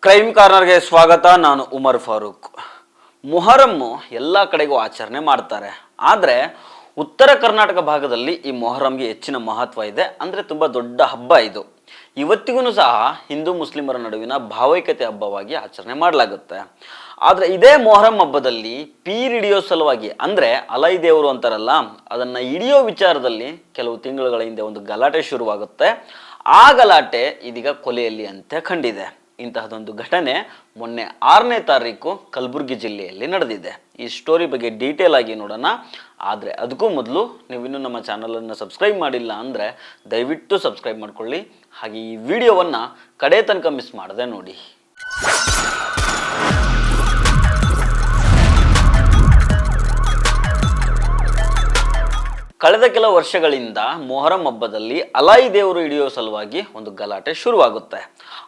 Crime ಕಾರ್ನರ್ಗೆ ಸ್ವಾಗತ. ನಾನು ಉಮರ್ ಫಾರೂಕ್. ಮೊಹರಮ್ಮು ಎಲ್ಲ ಕಡೆಗೂ ಆಚರಣೆ ಮಾಡ್ತಾರೆ, ಆದರೆ ಉತ್ತರ ಕರ್ನಾಟಕ ಭಾಗದಲ್ಲಿ ಈ ಮೊಹರಂಗೆ ಹೆಚ್ಚಿನ ಮಹತ್ವ ಇದೆ. ಅಂದರೆ ತುಂಬ ದೊಡ್ಡ ಹಬ್ಬ ಇದು. ಇವತ್ತಿಗೂ ಸಹ ಹಿಂದೂ ಮುಸ್ಲಿಮರ ನಡುವಿನ ಭಾವೈಕ್ಯತೆ ಹಬ್ಬವಾಗಿ ಆಚರಣೆ ಮಾಡಲಾಗುತ್ತೆ. ಆದರೆ ಇದೇ ಮೊಹರಂ ಹಬ್ಬದಲ್ಲಿ ಪೀರ್ ಹಿಡಿಯೋ ಸಲುವಾಗಿ, ಅಂದರೆ ಅಲೈ ದೇವರು ಅಂತಾರಲ್ಲ, ಅದನ್ನು ಹಿಡಿಯೋ ವಿಚಾರದಲ್ಲಿ ಕೆಲವು ತಿಂಗಳುಗಳ ಹಿಂದೆ ಒಂದು ಗಲಾಟೆ ಶುರುವಾಗುತ್ತೆ. ಆ ಗಲಾಟೆ ಇದೀಗ ಕೊಲೆಯಲ್ಲಿ ಅಂತ್ಯ ಕಂಡಿದೆ. ಇಂತಹದೊಂದು ಘಟನೆ ಮೊನ್ನೆ 6ನೇ ತಾರೀಕು ಕಲಬುರಗಿ ಜಿಲ್ಲೆಯಲ್ಲಿ ನಡೆದಿದೆ. ಈ ಸ್ಟೋರಿ ಬಗ್ಗೆ ಡೀಟೇಲ್ ಆಗಿ ನೋಡೋಣ. ಆದರೆ ಅದಕ್ಕೂ ಮೊದಲು ನೀವಿನ್ನೂ ನಮ್ಮ ಚಾನಲನ್ನು ಸಬ್ಸ್ಕ್ರೈಬ್ ಮಾಡಿಲ್ಲ ಅಂದರೆ ದಯವಿಟ್ಟು ಸಬ್ಸ್ಕ್ರೈಬ್ ಮಾಡ್ಕೊಳ್ಳಿ. ಹಾಗೆ ಈ ವಿಡಿಯೋವನ್ನು ಕಡೆ ತನಕ ಮಿಸ್ ಮಾಡದೆ ನೋಡಿ. ಕಳೆದ ಕೆಲ ವರ್ಷಗಳಿಂದ ಮೊಹರಂ ಹಬ್ಬದಲ್ಲಿ ಅಲೈ ದೇವರು ಹಿಡಿಯೋ ಸಲುವಾಗಿ ಒಂದು ಗಲಾಟೆ ಶುರುವಾಗುತ್ತೆ.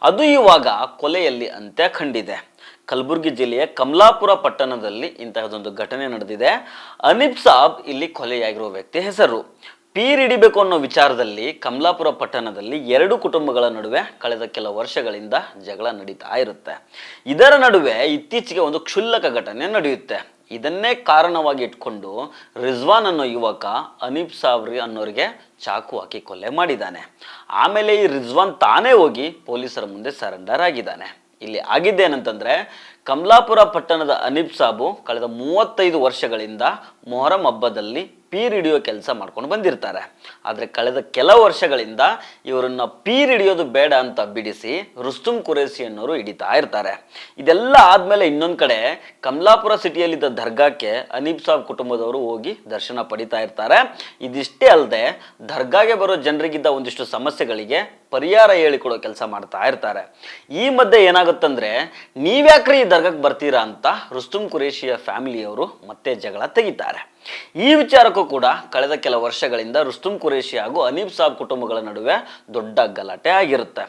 ಅದು ಇವಾಗ ಕೊಲೆಯಲ್ಲಿ ಅಂತ್ಯ ಕಂಡಿದೆ. ಕಲಬುರಗಿ ಜಿಲ್ಲೆಯ ಕಮಲಾಪುರ ಪಟ್ಟಣದಲ್ಲಿ ಇಂತಹದೊಂದು ಘಟನೆ ನಡೆದಿದೆ. ಅನೀಫ್ ಸಾಬ್ ಇಲ್ಲಿ ಕೊಲೆಯಾಗಿರುವ ವ್ಯಕ್ತಿ ಹೆಸರು. ಪೀರ್ ಹಿಡಿಬೇಕು ಅನ್ನೋ ವಿಚಾರದಲ್ಲಿ ಕಮಲಾಪುರ ಪಟ್ಟಣದಲ್ಲಿ ಎರಡು ಕುಟುಂಬಗಳ ನಡುವೆ ಕಳೆದ ಕೆಲ ವರ್ಷಗಳಿಂದ ಜಗಳ ನಡೀತಾ ಇರುತ್ತೆ. ಇದರ ನಡುವೆ ಇತ್ತೀಚೆಗೆ ಒಂದು ಕ್ಷುಲ್ಲಕ ಘಟನೆ ನಡೆಯುತ್ತೆ. ಇದನ್ನೇ ಕಾರಣವಾಗಿ ಇಟ್ಕೊಂಡು ರಿಜ್ವಾನ್ ಅನ್ನೋ ಯುವಕ ಅನೀಫ್ ಸಾಬ್ರಿ ಅನ್ನೋರಿಗೆ ಚಾಕು ಹಾಕಿ ಕೊಲೆ ಮಾಡಿದ್ದಾನೆ. ಆಮೇಲೆ ಈ ರಿಜ್ವಾನ್ ತಾನೇ ಹೋಗಿ ಪೊಲೀಸರ ಮುಂದೆ ಸರೆಂಡರ್ ಆಗಿದ್ದಾನೆ. ಇಲ್ಲಿ ಆಗಿದ್ದೇನಂತಂದ್ರೆ, ಕಮಲಾಪುರ ಪಟ್ಟಣದ ಅನೀಫ್ ಸಾಬು ಕಳೆದ 35 ವರ್ಷಗಳಿಂದ ಮೊಹರಂ ಹಬ್ಬದಲ್ಲಿ ಪೀರ್ ಹಿಡಿಯೋ ಕೆಲಸ ಮಾಡ್ಕೊಂಡು ಬಂದಿರ್ತಾರೆ. ಆದರೆ ಕಳೆದ ಕೆಲ ವರ್ಷಗಳಿಂದ ಇವರನ್ನ ಪೀರ್ ಹಿಡಿಯೋದು ಬೇಡ ಅಂತ ಬಿಡಿಸಿ ರುಸ್ತುಂ ಕುರೇಶಿ ಅನ್ನೋರು ಹಿಡಿತಾ ಇರ್ತಾರೆ. ಇದೆಲ್ಲ ಆದಮೇಲೆ ಇನ್ನೊಂದು ಕಡೆ ಕಮಲಾಪುರ ಸಿಟಿಯಲ್ಲಿದ್ದ ದರ್ಗಾಕ್ಕೆ ಅನೀಫ್ ಸಾಬ್ ಕುಟುಂಬದವರು ಹೋಗಿ ದರ್ಶನ ಪಡಿತಾ ಇರ್ತಾರೆ. ಇದಿಷ್ಟೇ ಅಲ್ಲದೆ ದರ್ಗಾಗೆ ಬರೋ ಜನರಿಗಿದ್ದ ಒಂದಿಷ್ಟು ಸಮಸ್ಯೆಗಳಿಗೆ ಪರಿಹಾರ ಹೇಳಿಕೊಡೋ ಕೆಲಸ ಮಾಡ್ತಾ ಇರ್ತಾರೆ. ಈ ಮಧ್ಯೆ ಏನಾಗುತ್ತಂದ್ರೆ, ನೀವ್ಯಾಕ್ರಿ ಈ ದರ್ಗಾಕ್ಕೆ ಬರ್ತೀರಾ ಅಂತ ರುಸ್ತುಂ ಕುರೇಶಿಯ ಫ್ಯಾಮಿಲಿಯವರು ಮತ್ತೆ ಜಗಳ ತೆಗಿತಾರೆ. ಈ ವಿಚಾರಕ್ಕೂ ಕೂಡ ಕಳೆದ ಕೆಲ ವರ್ಷಗಳಿಂದ ರುಸ್ತುಂ ಕುರೇಶಿ ಹಾಗೂ ಅನೀಫ್ ಸಾಬ್ ಕುಟುಂಬಗಳ ನಡುವೆ ದೊಡ್ಡ ಗಲಾಟೆ ಆಗಿರುತ್ತೆ.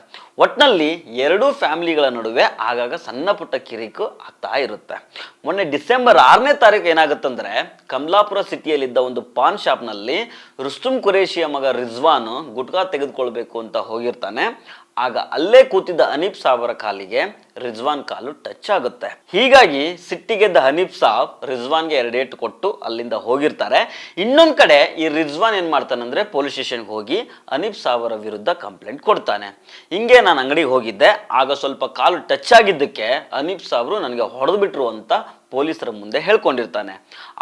ಒಟ್ನಲ್ಲಿ ಎರಡೂ ಫ್ಯಾಮಿಲಿಗಳ ನಡುವೆ ಆಗಾಗ ಸಣ್ಣ ಪುಟ್ಟ ಕಿರಿಕು ಆಗ್ತಾ ಇರುತ್ತೆ. ಮೊನ್ನೆ ಡಿಸೆಂಬರ್ 6ನೇ ತಾರೀಕು ಏನಾಗುತ್ತಂದ್ರೆ, ಕಮಲಾಪುರ ಸಿಟಿಯಲ್ಲಿದ್ದ ಒಂದು ಪಾನ್ ಶಾಪ್ನಲ್ಲಿ ರುಸ್ತುಂ ಕುರೇಶಿಯ ಮಗ ರಿಜ್ವಾನ್ ಗುಟ್ಕಾ ತೆಗೆದುಕೊಳ್ಬೇಕು ಅಂತ ಹೋಗಿರ್ತಾನೆ. ಆಗ ಅಲ್ಲೇ ಕೂತಿದ್ದ ಅನೀಫ್ ಸಾಬರ ಕಾಲಿಗೆ ರಿಜ್ವಾನ್ ಕಾಲು ಟಚ್ ಆಗುತ್ತೆ. ಹೀಗಾಗಿ ಸಿಟ್ಟಿಗೆದ್ದ ಅನೀಫ್ ಸಾಬ್ ರಿಜ್ವಾನ್ಗೆ 2 ಏಟು ಕೊಟ್ಟು ಅಲ್ಲಿಂದ ಹೋಗಿರ್ತಾರೆ. ಇನ್ನೊಂದು ಕಡೆ ಈ ರಿಜ್ವಾನ್ ಏನ್ ಮಾಡ್ತಾನಂದ್ರೆ, ಪೊಲೀಸ್ ಸ್ಟೇಷನ್ಗೆ ಹೋಗಿ ಅನೀಫ್ ಸಾಬರ ವಿರುದ್ಧ ಕಂಪ್ಲೇಂಟ್ ಕೊಡ್ತಾನೆ. ಹಿಂಗೆ ನಾನು ಅಂಗಡಿಗೆ ಹೋಗಿದ್ದೆ, ಆಗ ಸ್ವಲ್ಪ ಕಾಲು ಟಚ್ ಆಗಿದ್ದಕ್ಕೆ ಅನೀಫ್ ಸಾಬ್ರು ನನಗೆ ಹೊಡೆದು ಬಿಟ್ರು ಅಂತ ಪೊಲೀಸರ ಮುಂದೆ ಹೇಳ್ಕೊಂಡಿರ್ತಾನೆ.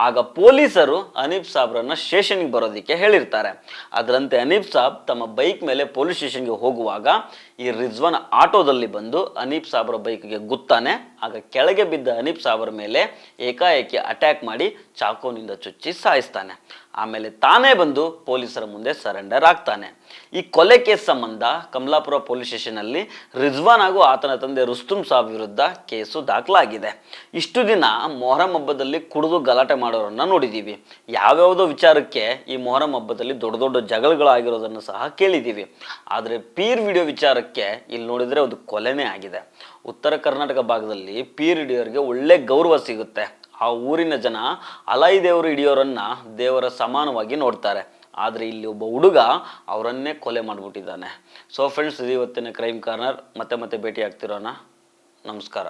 ಆಗ ಪೊಲೀಸರು ಅನೀಫ್ ಸಾಬ್ರನ್ನ ಸ್ಟೇಷನ್ಗೆ ಬರೋದಕ್ಕೆ ಹೇಳಿರ್ತಾರೆ. ಅದರಂತೆ ಅನೀಫ್ ಸಾಬ್ ತಮ್ಮ ಬೈಕ್ ಮೇಲೆ ಪೊಲೀಸ್ ಸ್ಟೇಷನ್ಗೆ ಹೋಗುವಾಗ ಈ ರಿಜ್ವಾನ್ ಆಟೋದಲ್ಲಿ ಬಂದು ಅನೀಫ್ ಸಾಬ್ರ ಬೈಕ್ಗೆ ಗುತ್ತಾನೆ. ಆಗ ಕೆಳಗೆ ಬಿದ್ದ ಅನೀಫ್ ಸಾಬ್ರ ಮೇಲೆ ಏಕಾಏಕಿ ಅಟ್ಯಾಕ್ ಮಾಡಿ ಚಾಕುವಿನಿಂದ ಚುಚ್ಚಿ ಸಾಯಿಸ್ತಾನೆ. ಆಮೇಲೆ ತಾನೇ ಬಂದು ಪೊಲೀಸರ ಮುಂದೆ ಸರೆಂಡರ್ ಆಗ್ತಾನೆ. ಈ ಕೊಲೆ ಕೇಸ್ ಸಂಬಂಧ ಕಮಲಾಪುರ ಪೊಲೀಸ್ ಸ್ಟೇಷನ್ನಲ್ಲಿ ರಿಜ್ವಾನ್ ಹಾಗೂ ಆತನ ತಂದೆ ರುಸ್ತುಂ ಸಾಬ್ ವಿರುದ್ಧ ಕೇಸು ದಾಖಲಾಗಿದೆ. ಇಷ್ಟು ದಿನ ಮೊಹರಂ ಹಬ್ಬದಲ್ಲಿ ಕುಡಿದು ಗಲಾಟೆ ಮಾಡೋರನ್ನ ನೋಡಿದ್ದೀವಿ. ಯಾವ್ಯಾವುದೋ ವಿಚಾರಕ್ಕೆ ಈ ಮೊಹರಂ ಹಬ್ಬದಲ್ಲಿ ದೊಡ್ಡ ದೊಡ್ಡ ಜಗಳಗಳಾಗಿರೋದನ್ನು ಸಹ ಕೇಳಿದ್ದೀವಿ. ಆದರೆ ಪೀರ್ ವಿಡಿಯೋ ವಿಚಾರಕ್ಕೆ ಇಲ್ಲಿ ನೋಡಿದರೆ ಒಂದು ಕೊಲೆನೇ ಆಗಿದೆ. ಉತ್ತರ ಕರ್ನಾಟಕ ಭಾಗದಲ್ಲಿ ಪೀರ್ ಹಿಡಿಯೋರಿಗೆ ಒಳ್ಳೆ ಗೌರವ ಸಿಗುತ್ತೆ. ಆ ಊರಿನ ಜನ ಅಲೈ ದೇವರು ಹಿಡಿಯೋರನ್ನ ದೇವರ ಸಮಾನವಾಗಿ ನೋಡ್ತಾರೆ. ಆದರೆ ಇಲ್ಲಿ ಒಬ್ಬ ಹುಡುಗ ಅವರನ್ನೇ ಕೊಲೆ ಮಾಡಿಬಿಟ್ಟಿದ್ದಾನೆ. ಸೊ ಫ್ರೆಂಡ್ಸ್, ಇದು ಇವತ್ತಿನ ಕ್ರೈಮ್ ಕಾರ್ನರ್. ಮತ್ತೆ ಭೇಟಿ ಆಗ್ತಿರೋಣ. ನಮಸ್ಕಾರ.